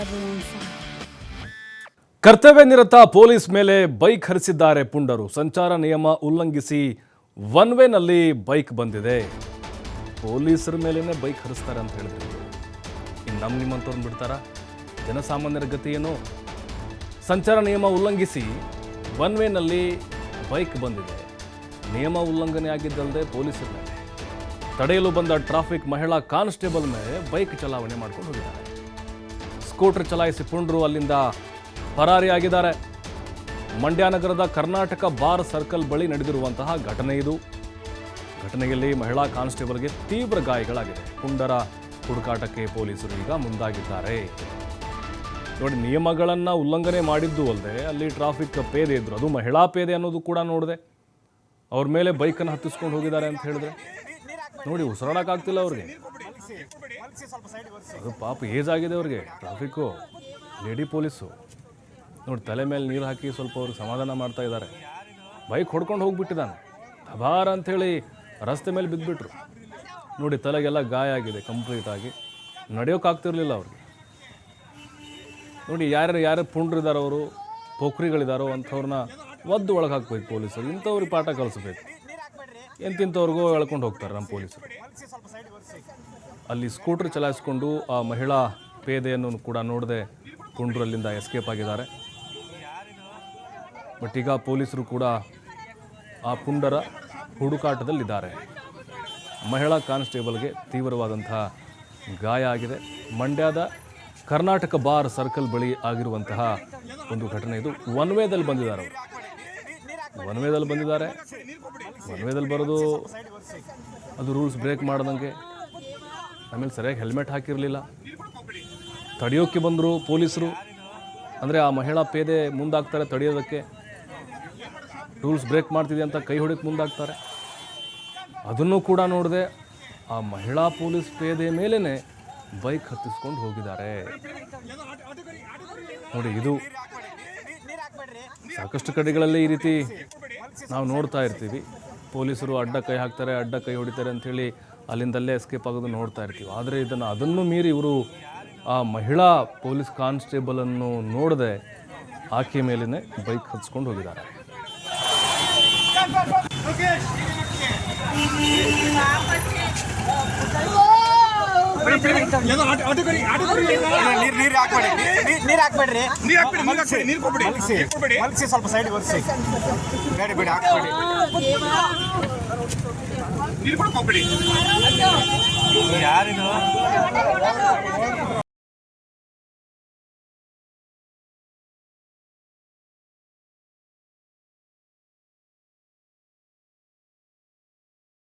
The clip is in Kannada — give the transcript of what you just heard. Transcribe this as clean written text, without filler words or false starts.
everyone fine. ಕರ್ತವ್ಯ ನಿರತ ಪೊಲೀಸ್ ಮೇಲೆ ಬೈಕ್ ಹರಿಸಿದ್ದಾರೆ ಪುಂಡರು. ಸಂಚಾರ ನಿಯಮ ಉಲ್ಲಂಘಿಸಿ ಒನ್ ವೇನಲ್ಲಿ ಬೈಕ್ ಬಂದಿದೆ. ಪೊಲೀಸರ ಮೇಲೇನೆ ಬೈಕ್ ಹರಿಸ್ತಾರೆ ಅಂತ ಹೇಳಿದ್ರು. ಇನ್ನು ನಿಮ್ಮಂತವ್ರನ್ನ ಬಿಡ್ತಾರ? ಜನಸಾಮಾನ್ಯರ ಗತಿ ಏನು? ಸಂಚಾರ ನಿಯಮ ಉಲ್ಲಂಘಿಸಿ ಒನ್ ವೇನಲ್ಲಿ ಬೈಕ್ ಬಂದಿದೆ. ನಿಯಮ ಉಲ್ಲಂಘನೆ ಆಗಿದ್ದಲ್ಲದೆ ಪೊಲೀಸರ ಮೇಲೆ ತಡೆಯಲು ಬಂದ ಟ್ರಾಫಿಕ್ ಮಹಿಳಾ ಕಾನ್ಸ್ಟೇಬಲ್ ಮೇಲೆ ಬೈಕ್ ಚಲಾವಣೆ ಮಾಡ್ಕೊಂಡು ಹೋಗಿದ್ದಾರೆ. ಸ್ಕೂಟರ್ ಚಲಾಯಿಸಿ ಪುಂಡರು ಅಲ್ಲಿಂದ ಪರಾರಿಯಾಗಿದ್ದಾರೆ. ಮಂಡ್ಯ ನಗರದ ಕರ್ನಾಟಕ ಬಾರ್ ಸರ್ಕಲ್ ಬಳಿ ನಡೆದಿರುವಂತಹ ಘಟನೆ ಇದು. ಘಟನೆಯಲ್ಲಿ ಮಹಿಳಾ ಕಾನ್ಸ್ಟೇಬಲ್ಗೆ ತೀವ್ರ ಗಾಯಗಳಾಗಿದೆ. ಪುಂಡರ ಹುಡುಕಾಟಕ್ಕೆ ಪೊಲೀಸರು ಈಗ ಮುಂದಾಗಿದ್ದಾರೆ. ನೋಡಿ, ನಿಯಮಗಳನ್ನು ಉಲ್ಲಂಘನೆ ಮಾಡಿದ್ದು ಅಲ್ಲದೆ ಅಲ್ಲಿ ಟ್ರಾಫಿಕ್ ಪೇದೆ ಇದ್ರು, ಅದು ಮಹಿಳಾ ಪೇದೆ ಅನ್ನೋದು ಕೂಡ ನೋಡಿದೆ. ಅವ್ರ ಮೇಲೆ ಬೈಕನ್ನು ಹತ್ತಿಸ್ಕೊಂಡು ಹೋಗಿದ್ದಾರೆ ಅಂತ ಹೇಳಿದ್ರೆ ನೋಡಿ, ಉಸಿರಾಡೋಕ್ಕಾಗ್ತಿಲ್ಲ ಅವ್ರಿಗೆ. ಅದು ಪಾಪ ಏಜ್ ಆಗಿದೆ ಅವ್ರಿಗೆ. ಟ್ರಾಫಿಕ್ಕು ಲೇಡಿ ಪೊಲೀಸು ನೋಡಿ, ತಲೆ ಮೇಲೆ ನೀರು ಹಾಕಿ ಸ್ವಲ್ಪ ಅವ್ರಿಗೆ ಸಮಾಧಾನ ಮಾಡ್ತಾ ಇದ್ದಾರೆ. ಬೈಕ್ ಹೊಡ್ಕೊಂಡು ಹೋಗ್ಬಿಟ್ಟಿದ್ದಾನೆ. ಅಭಾರ ಅಂಥೇಳಿ ರಸ್ತೆ ಮೇಲೆ ಬಿದ್ದುಬಿಟ್ರು. ನೋಡಿ, ತಲೆಗೆಲ್ಲ ಗಾಯ ಆಗಿದೆ ಕಂಪ್ಲೀಟಾಗಿ. ನಡೆಯೋಕ್ಕಾಗ್ತಿರ್ಲಿಲ್ಲ ಅವ್ರಿಗೆ. ನೋಡಿ, ಯಾರ್ಯಾರು ಪುಂಡ್ರಿದ್ದಾರೋ ಅವರು, ಪೋಖ್ರಿಗಳಿದ್ದಾರೋ ಅಂಥವ್ರನ್ನ ಒದ್ದು ಒಳಗೆ ಹಾಕ್ಬೇಕು ಪೊಲೀಸರು. ಇಂಥವ್ರಿಗೆ ಪಾಠ ಕಲಿಸ್ಬೇಕು. ಎಂತಿಂಥವ್ರಿಗೂ ಎಳ್ಕೊಂಡು ಹೋಗ್ತಾರೆ ನಮ್ಮ ಪೊಲೀಸರು. ಅಲ್ಲಿ ಸ್ಕೂಟ್ರ್ ಚಲಾಯಿಸ್ಕೊಂಡು ಆ ಮಹಿಳಾ ಪೇದೆಯನ್ನು ಕೂಡ ನೋಡದೆ ಪುಂಡ್ರಲ್ಲಿಂದ ಎಸ್ಕೇಪ್ ಆಗಿದ್ದಾರೆ. ಬಟ್ ಈಗ ಪೊಲೀಸರು ಕೂಡ ಆ ಪುಂಡರ ಹುಡುಕಾಟದಲ್ಲಿದ್ದಾರೆ. ಮಹಿಳಾ ಕಾನ್ಸ್ಟೇಬಲ್ಗೆ ತೀವ್ರವಾದಂತಹ ಗಾಯ ಆಗಿದೆ. ಮಂಡ್ಯದ ಕರ್ನಾಟಕ ಬಾರ್ ಸರ್ಕಲ್ ಬಳಿ ಆಗಿರುವಂತಹ ಒಂದು ಘಟನೆ ಇದು. ಒನ್ ವೇದಲ್ಲಿ ಬಂದಿದ್ದಾರೆ ಅವರು. ಒನ್ ವೇದಲ್ಲಿ ಬಂದಿದ್ದಾರೆ. ಒನ್ ವೇದಲ್ಲಿ ಬರೋದು ಅದು ರೂಲ್ಸ್ ಬ್ರೇಕ್ ಮಾಡ್ದಂಗೆ. ಆಮೇಲೆ ಸರಿಯಾಗಿ ಹೆಲ್ಮೆಟ್ ಹಾಕಿರಲಿಲ್ಲ. ತಡೆಯೋಕ್ಕೆ ಬಂದರು ಪೊಲೀಸರು. ಅಂದರೆ ಆ ಮಹಿಳಾ ಪೇದೆ ಮುಂದಾಗ್ತಾರೆ ತಡೆಯೋದಕ್ಕೆ. ರೂಲ್ಸ್ ಬ್ರೇಕ್ ಮಾಡ್ತಿದೆ ಅಂತ ಕೈ ಹೊಡೆಯಕ್ಕೆ ಮುಂದಾಗ್ತಾರೆ. ಅದನ್ನು ಕೂಡ ನೋಡಿದೆ ಆ ಮಹಿಳಾ ಪೊಲೀಸ್ ಪೇದೆ ಮೇಲೇ ಬೈಕ್ ಹತ್ತಿಸ್ಕೊಂಡು ಹೋಗಿದ್ದಾರೆ. ನೋಡಿ, ಇದು ಸಾಕಷ್ಟು ಕಡೆಗಳಲ್ಲಿ ಈ ರೀತಿ ನಾವು ನೋಡ್ತಾ ಇರ್ತೀವಿ. ಪೊಲೀಸರು ಅಡ್ಡ ಕೈ ಹಾಕ್ತಾರೆ, ಅಡ್ಡ ಕೈ ಹೊಡಿತಾರೆ ಅಂಥೇಳಿ ಅಲ್ಲಿಂದಲ್ಲೇ ಎಸ್ಕೇಪ್ ಆಗೋದು ನೋಡ್ತಾ ಇರ್ತೀವಿ. ಆದರೆ ಅದನ್ನು ಮೀರಿ ಇವರು ಆ ಮಹಿಳಾ ಪೊಲೀಸ್ ಕಾನ್ಸ್ಟೇಬಲನ್ನು ನೋಡದೆ ಆಕೆ ಮೇಲೇ ಬೈಕ್ ಹತ್ಸ್ಕೊಂಡು ಹೋಗಿದ್ದಾರೆ. ಸ್ವಲ್ಪ ಸೈಡ್ ಬರ್ಸಿ. ಬೇಡ ಬೇಡ ಹಾಕ್ಬೇಡಿ. ಯಾರಿದು?